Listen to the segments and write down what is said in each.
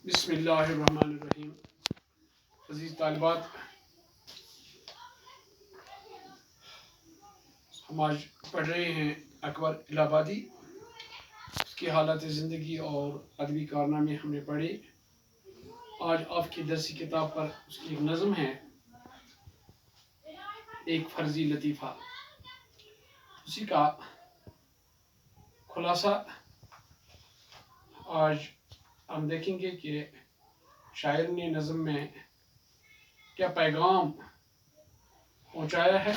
بسم اللہ الرحمن الرحیم۔ عزیز طالبات، ہم آج پڑھ رہے ہیں اکبر الہ آبادی، اس کی حالت زندگی اور ادبی کارنامے ہم نے پڑھے۔ آج آپ کی درسی کتاب پر اس کی ایک نظم ہے، ایک فرضی لطیفہ، اسی کا خلاصہ آج ہم دیکھیں گے کہ شاعر نے نظم میں کیا پیغام پہنچایا ہے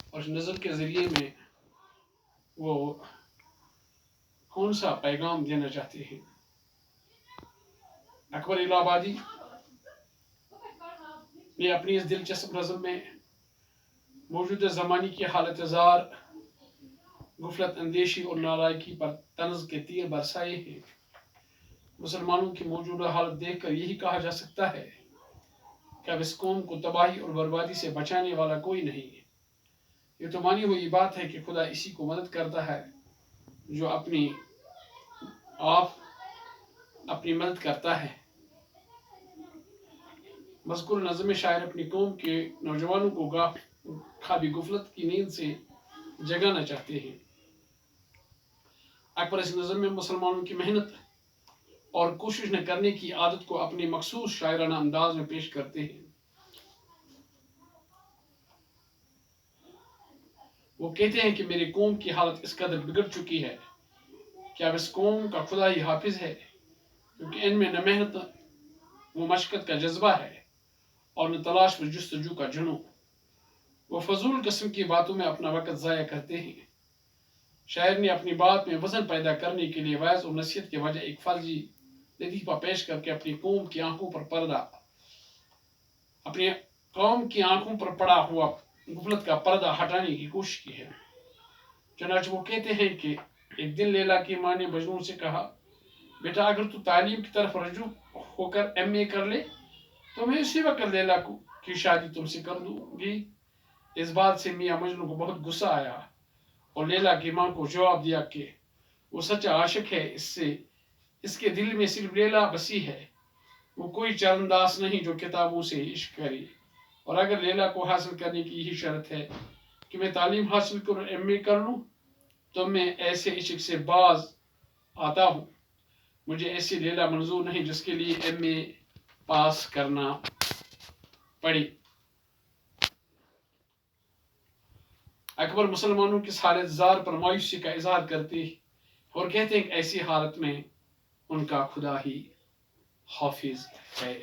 اور اس نظم کے ذریعے میں وہ کون سا پیغام دینا چاہتے ہیں۔ اکبر الہ آبادی نے اپنی اس دلچسپ نظم میں موجودہ زمانے کی حالت زار، غفلت اندیشی اور نالائکی پر طنز کے تیر برسائے ہیں۔ مسلمانوں کی موجودہ حالت دیکھ کر یہی کہا جا سکتا ہے کہ اب اس قوم کو تباہی اور بربادی سے بچانے والا کوئی نہیں ہے۔ یہ تو مانی ہوئی بات ہے کہ خدا اسی کو مدد کرتا ہے جو اپنی مدد کرتا ہے۔ مذکور نظم میں شاعر اپنی قوم کے نوجوانوں کو خوابی غفلت کی نیند سے جگانا چاہتے ہیں۔ اکبر اس نظم میں مسلمانوں کی محنت اور کوشش نہ کرنے کی عادت کو اپنے مخصوص شاعرانہ انداز میں پیش کرتے ہیں۔ وہ کہتے ہیں کہ میری قوم کی حالت اس قدر بگڑ چکی ہے کہ اب اس قوم کا خدا ہی حافظ ہے، کیونکہ ان میں نہ محنت و مشقت کا جذبہ ہے اور نہ تلاش و جستجو کا جنون۔ وہ فضول قسم کی باتوں میں اپنا وقت ضائع کرتے ہیں۔ شاعر نے اپنی بات میں وزن پیدا کرنے کے لیے وعظ اور نصیحت کے وجہ ایک فرضی لطیفہ پیش کر کے اپنی قوم کی آنکھوں پر پڑا ہوا غفلت کا پردہ ہٹانے کی کوشش کی ہے۔ چنانچہ وہ کہتے ہیں کہ ایک دن لیلا کی ماں نے مجنون سے کہا، بیٹا اگر تو تعلیم کی طرف رجوع ہو کر ایم اے کر لے تو میں اسی وقت لیلا کی شادی تم سے کر دوں گی۔ اس بات سے میاں مجنون کو بہت غصہ آیا اور لیلا کی ماں کو جواب دیا کہ وہ سچا عاشق ہے، اس کے دل میں صرف لیلا بسی ہے، وہ کوئی چرنداز نہیں جو کتابوں سے عشق کرے، اور اگر لیلا کو حاصل کرنے کی یہی شرط ہے کہ میں تعلیم حاصل کر ایم اے کر لوں تو میں ایسے عشق سے باز آتا ہوں۔ مجھے ایسی لیلا منظور نہیں جس کے لیے ایم اے پاس کرنا پڑے۔ اکبر مسلمانوں کی حالت زار پر مایوسی کا اظہار کرتے اور کہتے ہیں کہ ایسی حالت میں ان کا خدا ہی حافظ ہے۔